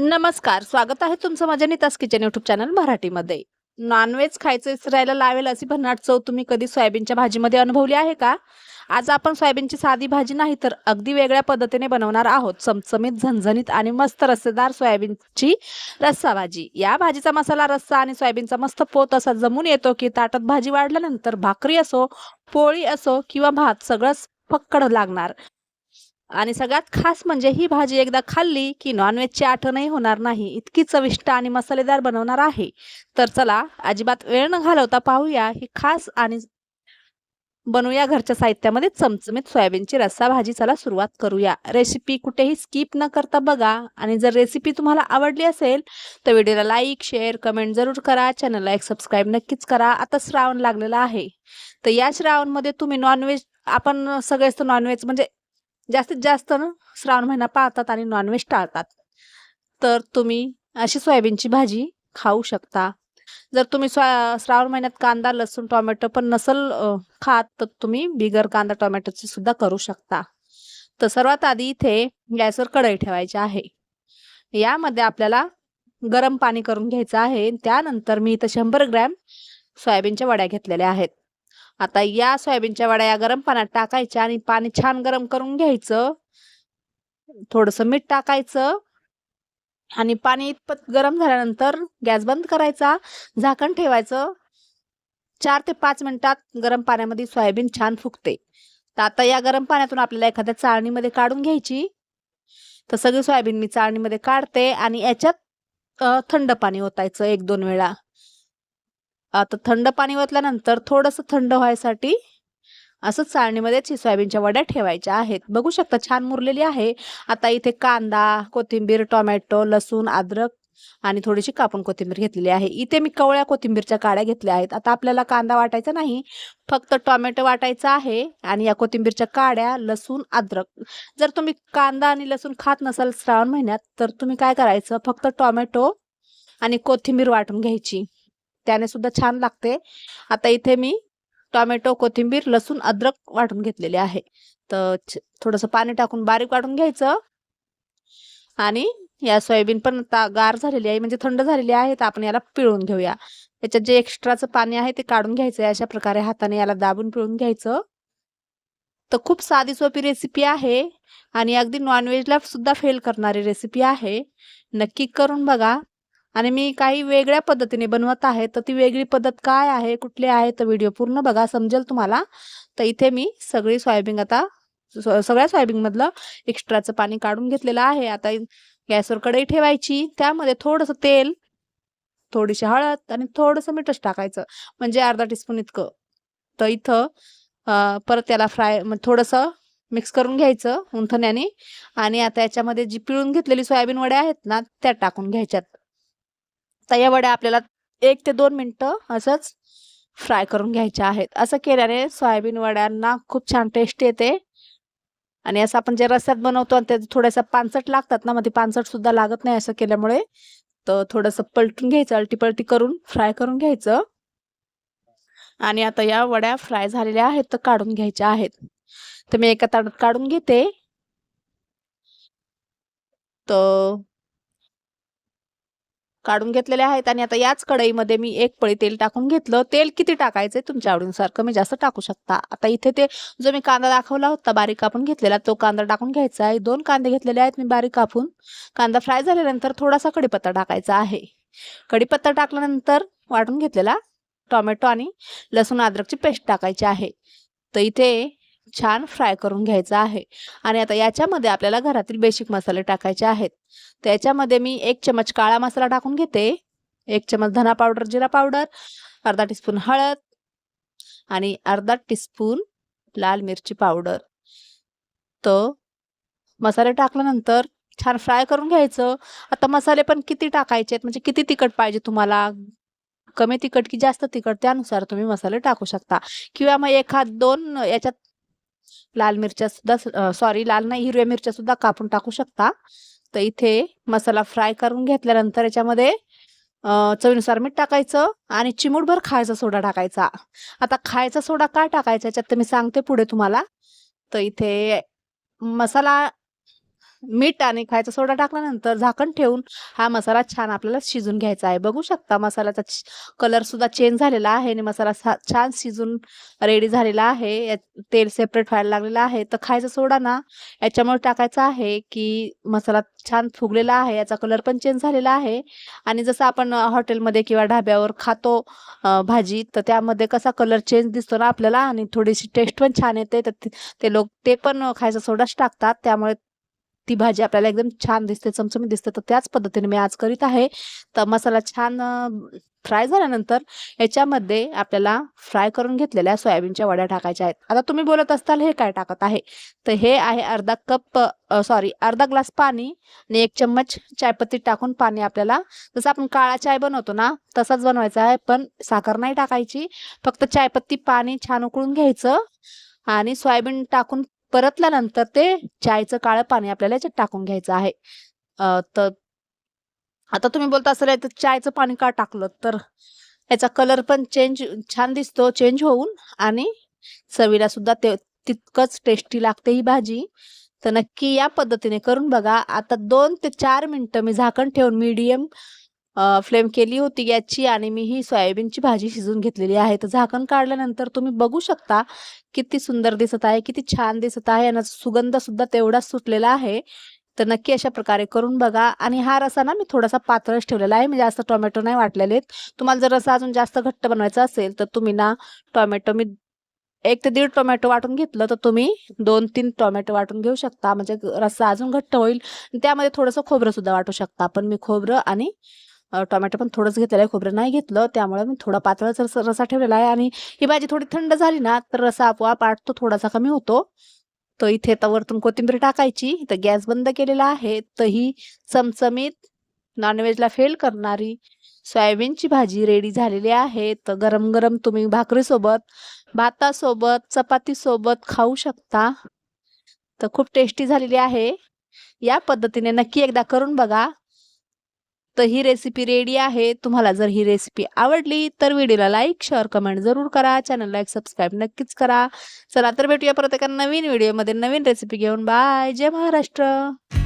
नमस्कार, स्वागत आहे तुमचं माझ्या नीतास किचन यूट्यूब चॅनल मराठीमध्ये. नॉनव्हेज खायचं विसरायला लावेल अशी भन्नाट चव तुम्ही कधी सोयाबीनच्या भाजीमध्ये अनुभवली आहे का? आज आपण सोयाबीनची साधी भाजी नाही तर अगदी वेगळ्या पद्धतीने बनवणार आहोत. चमचमीत, झणझणीत आणि मस्त रस्सेदार सोयाबीनची रस्सा भाजी. या भाजीचा मसाला, रस्सा आणि सोयाबीनचा मस्त पोत असा जमून येतो की ताटात भाजी वाढल्यानंतर भाकरी असो, पोळी असो किंवा भात सगळंच फक्कड लागणार. आणि सगळ्यात खास म्हणजे ही भाजी एकदा खाल्ली की नॉनव्हेजची आठवणही होणार नाही. इतकी चविष्ट आणि मसालेदार बनवणार आहे. तर चला अजिबात वेळ न घालवता पाहूया ही खास आणि बनवूया घरच्या साहित्यामध्ये चमचमीत सोयाबीनची रस्सा भाजी. चला सुरुवात करूया. रेसिपी कुठेही स्किप न करता बघा आणि जर रेसिपी तुम्हाला आवडली असेल तर व्हिडिओला लाईक, शेअर, कमेंट जरूर करा. चॅनलला एक सबस्क्राईब नक्कीच करा. आता श्रावण लागलेला आहे. तर या श्रावणमध्ये तुम्ही नॉनव्हेज आपण सगळेच नॉनव्हेज म्हणजे जास्तीत जास्त ना श्रावण महिना पाळतात आणि नॉनव्हेज टाळतात. तर तुम्ही अशी सोयाबीनची भाजी खाऊ शकता. जर तुम्ही श्रावण महिन्यात कांदा, लसूण, टोमॅटो पण नसल खात तर तुम्ही बिगर कांदा टोमॅटोची सुद्धा करू शकता. तर सर्वात आधी इथे गॅसवर कढई ठेवायची आहे. यामध्ये आपल्याला गरम पाणी करून घ्यायचं आहे. त्यानंतर मी इथं 100 ग्रॅम सोयाबीनच्या वड्या घेतलेल्या आहेत. आता या सोयाबीनच्या वड्या या गरम पाण्यात टाकायच्या आणि पाणी छान गरम करून घ्यायचं. थोडंसं मीठ टाकायचं आणि पाणी इतपत गरम झाल्यानंतर गॅस बंद करायचा, झाकण ठेवायचं. 4 ते 5 मिनिटात गरम पाण्यामध्ये सोयाबीन छान फुगते. तर आता या गरम पाण्यातून आपल्याला एखाद्या चाळणीमध्ये काढून घ्यायची. तर सगळी सोयाबीन मी चाळणीमध्ये काढते आणि याच्यात थंड पाणी ओतायचं 1-2 वेळा. आता थंड पाणी ओतल्यानंतर थोडंसं थंड व्हायसाठी असं चाळणीमध्येच ही सोयाबीनच्या वड्या ठेवायच्या आहेत. बघू शकता छान मुरलेली आहे. आता इथे कांदा, कोथिंबीर, टोमॅटो, लसूण, अद्रक आणि थोडीशी कापून कोथिंबीर घेतलेली आहे. इथे मी कवळ्या कोथिंबीरच्या काड्या घेतल्या आहेत. आता आपल्याला कांदा वाटायचा नाही, फक्त टोमॅटो वाटायचा आहे आणि या कोथिंबीरच्या काड्या, लसूण, अद्रक. जर तुम्ही कांदा आणि लसूण खात नसाल श्रावण महिन्यात तर तुम्ही काय करायचं, फक्त टोमॅटो आणि कोथिंबीर वाटून घ्यायची. त्याने सुद्धा छान लागते. आता इथे मी टोमॅटो, कोथिंबीर, लसूण, अद्रक वाटून घेतलेले आहे. तर थोडंसं पाणी टाकून बारीक वाटून घ्यायचं आणि या सोयाबीन पण आता गार झालेली आहे म्हणजे थंड झालेली आहे. तर आपण याला पिळून घेऊया. याच्यात जे एक्स्ट्राचं पाणी आहे ते काढून घ्यायचं. अशा प्रकारे हाताने याला दाबून पिळून घ्यायचं. तर खूप साधी सोपी रेसिपी आहे आणि अगदी नॉनव्हेजला सुद्धा फेल करणारी रेसिपी आहे. नक्की करून बघा. आणि मी काही वेगळ्या पद्धतीने बनवत आहे. तर ती वेगळी पद्धत काय आहे, कुठली आहे, तर व्हिडिओ पूर्ण बघा, समजेल तुम्हाला. तर इथे मी सगळी सोयाबीन आता सगळ्या सोयाबीनमधलं एक्स्ट्राचं पाणी काढून घेतलेलं आहे. आता गॅसवर कढई ठेवायची. त्यामध्ये थोडंसं तेल, थोडीशी हळद आणि थोडंसं मीठच टाकायचं. म्हणजे अर्धा टीस्पून इतकं. तर इथं परत त्याला थोडंसं मिक्स करून घ्यायचं उंथण्याने आणि आता याच्यामध्ये जी पिळून घेतलेली सोयाबीन वड्या आहेत ना, त्या टाकून घ्यायच्यात. तर या वड्या आपल्याला 1 ते 2 मिनिटं असंच फ्राय करून घ्यायच्या आहेत. असं केल्याने सोयाबीन वड्यांना खूप छान टेस्ट येते आणि असं आपण जे रस्स्यात बनवतो आणि ते थोड्याशा पानसट लागतात ना, मग ते पानसट सुद्धा लागत नाही असं केल्यामुळे. तर थोडंसं पलटून घ्यायचं, अलटी-पलटी करून फ्राय करून घ्यायचं आणि आता या वड्या फ्राय झालेल्या आहेत तर काढून घ्यायच्या आहेत. तर मी एका ताटात काढून घेते. तर काढून घेतलेले आहेत आणि आता याच कढईमध्ये मी 1 पळी तेल टाकून घेतलं. तेल किती टाकायचंय तुमच्या आवडीनुसार, कमी जास्त टाकू शकता. आता इथे ते जो मी कांदा दाखवला होता बारीक कापून घेतलेला, तो कांदा टाकून घ्यायचा आहे. 2 कांदे घेतलेले आहेत मी बारीक कापून. कांदा फ्राय झाल्यानंतर थोडासा कढीपत्ता टाकायचा आहे. कढीपत्ता टाकल्यानंतर वाटून घेतलेला टोमॅटो आणि लसूण अद्रकची पेस्ट टाकायची आहे. तर इथे छान फ्राय करून घ्यायचं आहे आणि आता याच्यामध्ये आपल्याला घरातील बेसिक मसाले टाकायचे आहेत. त्याच्यामध्ये मी 1 चमच काळा मसाला टाकून घेते, 1 चमच धना पावडर, जिरा पावडर, अर्धा टीस्पून हळद आणि अर्धा टीस्पून लाल मिरची पावडर. तर मसाले टाकल्यानंतर छान फ्राय करून घ्यायचं. आता मसाले पण किती टाकायचे आहेत, म्हणजे किती तिखट पाहिजे तुम्हाला, कमी तिखट की जास्त तिखट, त्यानुसार तुम्ही मसाले टाकू शकता. किंवा मग 1-2 याच्यात लाल मिरच्या सुद्धा लाल नाही, हिरव्या मिरच्या सुद्धा कापून टाकू शकता. तर इथे मसाला फ्राय करून घेतल्यानंतर याच्यामध्ये चवीनुसार मीठ टाकायचं आणि चिमूटभर खायचा सोडा टाकायचा. आता खायचा सोडा का टाकायचा याच्यात तर मी सांगते पुढे तुम्हाला. तर इथे मसाला मीठ आणि खायचा सोडा टाकल्यानंतर झाकण ठेवून हा मसाला छान आपल्याला शिजून घ्यायचा आहे. बघू शकता मसाल्याचा कलर सुद्धा चेंज झालेला आहे आणि मसाला छान शिजून रेडी झालेला आहे. तेल सेपरेट व्हायला लागलेलं आहे. तर खायचा सोडा ना याच्यामुळे टाकायचा आहे की मसाला छान फुगलेला आहे, याचा कलर पण चेंज झालेला आहे. आणि जसं आपण हॉटेलमध्ये किंवा ढाब्यावर खातो भाजी, तर त्यामध्ये कसा कलर चेंज दिसतो ना आपल्याला आणि थोडीशी टेस्ट पण छान येते. तर ते लोक ते पण खायचा सोडाच टाकतात, त्यामुळे ती भाजी आपल्याला एकदम छान दिसते, चमचमीत दिसते. तर त्याच पद्धतीने मी आज करीत आहे. तर मसाला छान फ्राय झाल्यानंतर याच्यामध्ये आपल्याला फ्राय करून घेतलेल्या सोयाबीनच्या वड्या टाकायच्या आहेत. आता तुम्ही बोलत असताल हे काय टाकत आहे, तर हे आहे अर्धा ग्लास पाणी आणि 1 चम्मच चायपत्ती टाकून पाणी आपल्याला जसं आपण काळा चाय बनवतो ना तसाच बनवायचा आहे, पण साखर नाही टाकायची. फक्त चायपत्ती पाणी छान उकळून घ्यायचं आणि सोयाबीन टाकून परतल्यानंतर ते चायचं काळं पाणी आपल्याला याच्यात टाकून घ्यायचं आहे. तर आता तुम्ही बोलता असाल तर चायचं पाणी का टाकलं, तर याचा कलर पण छान दिसतो चेंज होऊन आणि चवीला सुद्धा ते तितकंच टेस्टी लागते ही भाजी. तर नक्की या पद्धतीने करून बघा. आता 2 ते 4 मिनिटं मी झाकण ठेवून मीडियम फ्लेम केली होती गॅसची आणि मी ही सोयाबीनची भाजी शिजवून घेतलेली आहे. तर झाकण काढल्यानंतर तुम्ही बघू शकता किती सुंदर दिसत आहे, किती छान दिसत आहे आणि सुगंध सुद्धा तेवढाच सुटलेला आहे. तर नक्की अशा प्रकारे करून बघा. आणि हा रसा ना मी थोडासा पातळच ठेवलेला आहे, म्हणजे जास्त टोमॅटो नाही वाटलेले आहेत. तुम्हाला जर रसा अजून जास्त घट्ट बनवायचा असेल तर तुम्ही ना टोमॅटो मी 1 ते 1.5 टोमॅटो वाटून घेतलं, तर तुम्ही 2-3 टोमॅटो वाटून घेऊ शकता, म्हणजे रस्सा अजून घट्ट होईल. त्यामध्ये थोडंसं खोबरं सुद्धा वाटू शकता. पण मी खोबरं आणि टोमॅटो पण थोडंच घेतलेलं आहे, खोबरं नाही घेतलं. त्यामुळे मी थोडा पातळच रसा ठेवलेला आहे. आणि ही भाजी थोडी थंड झाली ना तर रसा आपोआप आटतो, थोडासा कमी होतो. तर इथे आता वरतून कोथिंबीर टाकायची. तर गॅस बंद केलेला आहे. तर ही चमचमीत नॉनव्हेजला फेल करणारी सोयाबीनची भाजी रेडी झालेली आहे. तर गरम गरम तुम्ही भाकरीसोबत, भातासोबत, चपातीसोबत खाऊ शकता. तर खूप टेस्टी झालेली आहे. या पद्धतीने नक्की एकदा करून बघा. तर ही रेसिपी रेडी आहे. तुम्हाला जर ही रेसिपी आवडली तर व्हिडिओला लाईक, शेअर, कमेंट जरूर करा. चॅनलला एक सबस्क्राईब नक्कीच करा. चला तर भेटूया परत एका नवीन व्हिडिओमध्ये नवीन रेसिपी घेऊन. बाय. जय महाराष्ट्र.